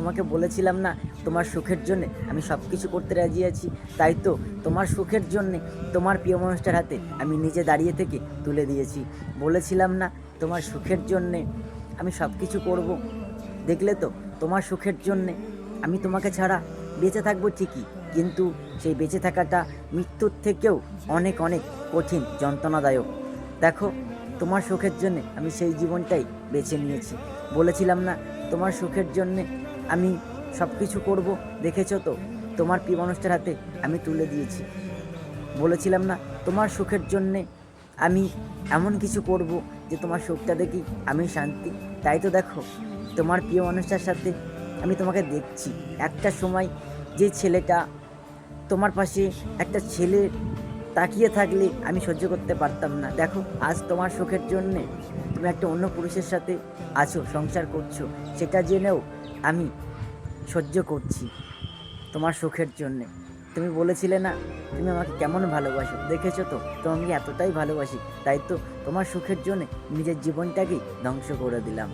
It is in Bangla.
তোমাকে বলেছিলাম না তোমার সুখের জন্যে আমি সব কিছু করতে রাজি আছি। তাই তো তোমার সুখের জন্যে তোমার প্রিয় মানুষটার হাতে আমি নিজে দাঁড়িয়ে থেকে তুলে দিয়েছি। বলেছিলাম না তোমার সুখের জন্যে আমি সব কিছু করব। দেখলে তো তোমার সুখের জন্যে আমি তোমাকে ছাড়া বেঁচে থাকবো ঠিকই, কিন্তু সেই বেঁচে থাকাটা মৃত্যুর থেকেও অনেক অনেক কঠিন, যন্ত্রণাদায়ক। দেখো, তোমার সুখের জন্যে আমি সেই জীবনটাই বেছে নিয়েছি। বলেছিলাম না তোমার সুখের জন্যে আমি সব কিছু করব, দেখেছো তো তোমার প্রিয় মানুষটার হাতে আমি তুলে দিয়েছি। বলেছিলাম না তোমার সুখের জন্যে আমি এমন কিছু করব যে তোমার সুখটা দেখি আমি শান্তি। তাই তো দেখো, তোমার প্রিয় মানুষটার সাথে আমি তোমাকে দেখছি। একটা সময় যে ছেলেটা তোমার পাশে, একটা ছেলে তাকিয়ে থাকলে আমি সহ্য করতে পারতাম না, দেখো আজ তোমার সুখের জন্যে তুমি একটা অন্য পুরুষের সাথে আছো, সংসার করছো, সেটা জেনেও আমি সহ্য করছি তোমার সুখের জন্যে। তুমি বলেছিলে না তুমি আমাকে কেমন ভালোবাসো, দেখেছো তো তোমাকে এতটাই ভালোবাসি। তাই তো তোমার সুখের জন্যে নিজের জীবনটাকেই ধ্বংস করে দিলাম।